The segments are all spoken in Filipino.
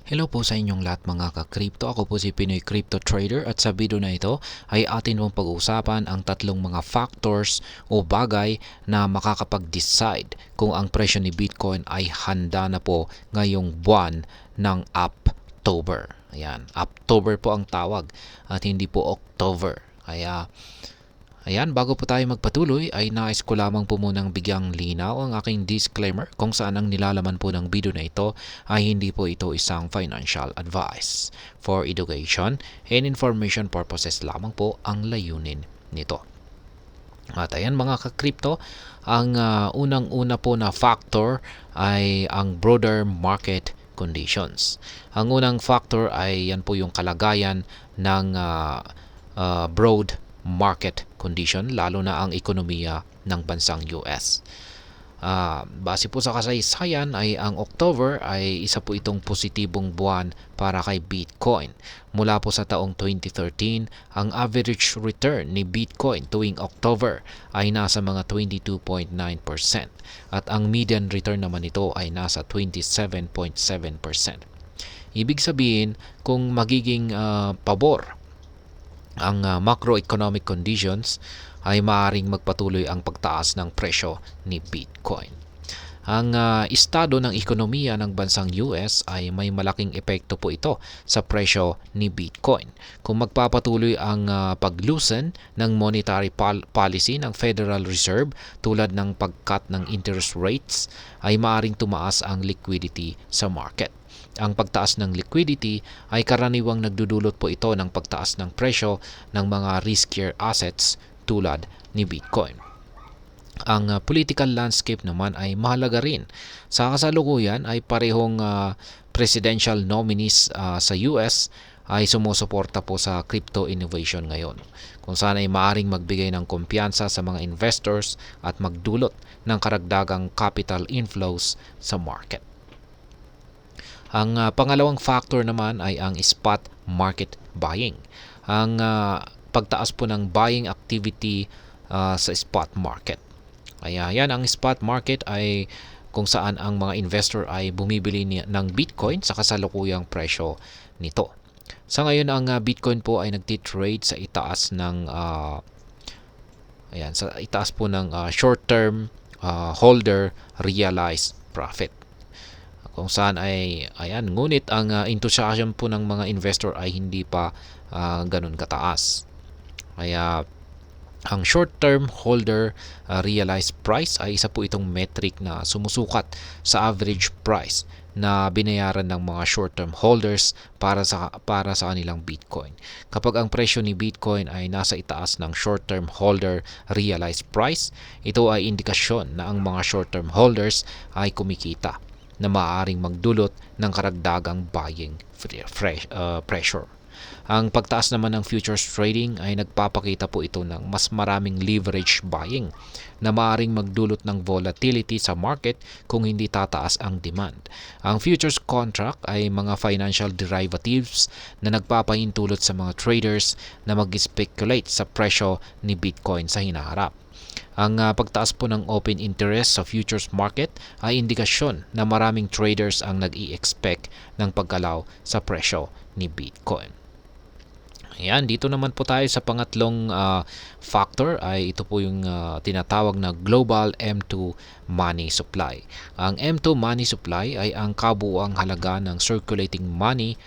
Hello po sa inyong lahat mga ka-crypto. Ako po si Pinoy Crypto Trader at sa video na ito ay atin mong pag-uusapan ang tatlong mga factors o bagay na makakapag-decide kung ang presyo ni Bitcoin ay handa na po ngayong buwan ng October. Ayan, October po ang tawag at hindi po October. Ayan, bago po tayo magpatuloy ay nais ko lamang po munang bigyang linaw ang aking disclaimer kung saan ang nilalaman po ng video na ito ay hindi po ito isang financial advice. For education and information purposes lamang po ang layunin nito. At ayan mga ka-crypto, ang unang-una po na factor ay ang broader market conditions. Ang unang factor ay yan po yung kalagayan ng broad market condition, lalo na ang ekonomiya ng bansang US. Base po sa kasaysayan ay ang October ay isa po itong positibong buwan para kay Bitcoin. Mula po sa taong 2013, ang average return ni Bitcoin tuwing October ay nasa mga 22.9% at ang median return naman nito ay nasa 27.7%. Ibig sabihin, kung magiging pabor ang macroeconomic conditions ay maaaring magpatuloy ang pagtaas ng presyo ni Bitcoin. Ang estado ng ekonomiya ng bansang US ay may malaking epekto po ito sa presyo ni Bitcoin. Kung magpapatuloy ang pag-loosen ng monetary policy ng Federal Reserve tulad ng pag-cut ng interest rates, ay maaaring tumaas ang liquidity sa market. Ang pagtaas ng liquidity ay karaniwang nagdudulot po ito ng pagtaas ng presyo ng mga riskier assets tulad ni Bitcoin. Ang political landscape naman ay mahalaga rin. Sa kasalukuyan ay parehong presidential nominees sa US ay sumusuporta po sa crypto innovation ngayon, kung saan ay maaaring magbigay ng kumpiyansa sa mga investors at magdulot ng karagdagang capital inflows sa market. Ang pangalawang factor naman ay ang spot market buying. Ang pagtaas po ng buying activity sa spot market. Ayan, ang spot market ay kung saan ang mga investor ay bumibili ng Bitcoin sa kasalukuyang presyo nito. Sa ngayon, ang Bitcoin po ay nagtitrade sa itaas ng short-term holder realized profit, kung saan ay ngunit ang enthusiasm po ng mga investor ay hindi pa ganun kataas. Kaya ang short-term holder realized price ay isa po itong metric na sumusukat sa average price na binayaran ng mga short-term holders para sa kanilang Bitcoin. Kapag ang presyo ni Bitcoin ay nasa itaas ng short-term holder realized price, ito ay indikasyon na ang mga short-term holders ay kumikita, na maaaring magdulot ng karagdagang buying pressure. Ang pagtaas naman ng futures trading ay nagpapakita po ito ng mas maraming leverage buying na maaaring magdulot ng volatility sa market kung hindi tataas ang demand. Ang futures contract ay mga financial derivatives na nagpapahintulot sa mga traders na mag-speculate sa presyo ni Bitcoin sa hinaharap. Ang pagtaas po ng open interest sa futures market ay indikasyon na maraming traders ang nag-i-expect ng paggalaw sa presyo ni Bitcoin. Ayan, dito naman po tayo sa pangatlong factor ay ito po yung tinatawag na global M2 money supply. Ang M2 money supply ay ang kabuuang halaga ng circulating money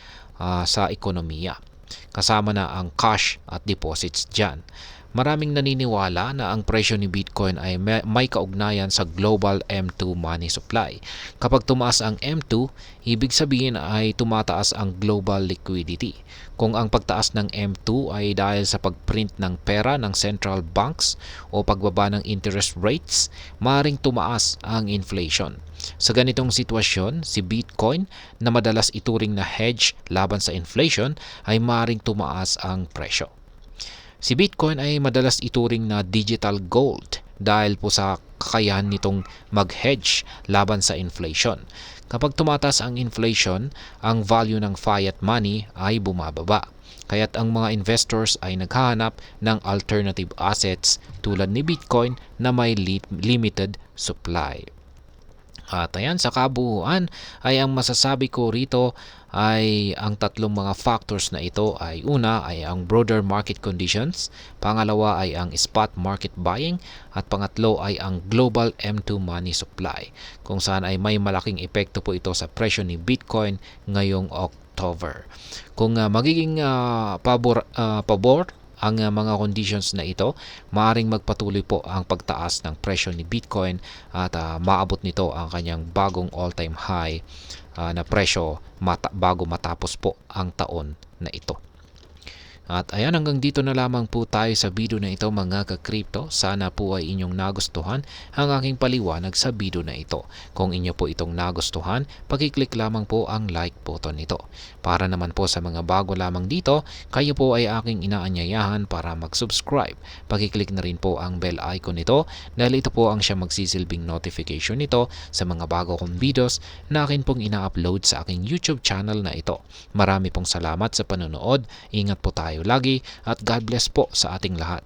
sa ekonomiya, kasama na ang cash at deposits dyan. Maraming naniniwala na ang presyo ni Bitcoin ay may kaugnayan sa global M2 money supply. Kapag tumaas ang M2, ibig sabihin ay tumataas ang global liquidity. Kung ang pagtaas ng M2 ay dahil sa pagprint ng pera ng central banks o pagbaba ng interest rates, maaaring tumaas ang inflation. Sa ganitong sitwasyon, si Bitcoin na madalas ituring na hedge laban sa inflation ay maaaring tumaas ang presyo. Si Bitcoin ay madalas ituring na digital gold dahil po sa kakayahan nitong mag-hedge laban sa inflation. Kapag tumataas ang inflation, ang value ng fiat money ay bumababa. Kaya't ang mga investors ay naghahanap ng alternative assets tulad ni Bitcoin na may limited supply. At ayan, sa kabuuan ay ang masasabi ko rito ay ang tatlong mga factors na ito ay una ay ang broader market conditions, pangalawa ay ang spot market buying, at pangatlo ay ang global M2 money supply, kung saan ay may malaking epekto po ito sa presyo ni Bitcoin ngayong October. Kung magiging pabor ang mga conditions na ito, maaring magpatuloy po ang pagtaas ng presyo ni Bitcoin at maabot nito ang kanyang bagong all-time high na presyo bago matapos po ang taon na ito. At ayan, hanggang dito na lamang po tayo sa video na ito mga ka-crypto. Sana po ay inyong nagustuhan ang aking paliwanag sa video na ito. Kung inyo po itong nagustuhan, pakiclick lamang po ang like button nito. Para naman po sa mga bago lamang dito, kayo po ay aking inaanyayahan para mag-subscribe. Pakiclick na rin po ang bell icon nito dahil ito po ang siya magsisilbing notification nito sa mga bago kong videos na akin pong ina-upload sa aking YouTube channel na ito. Marami pong salamat sa panonood. Ingat po tayo lagi at God bless po sa ating lahat.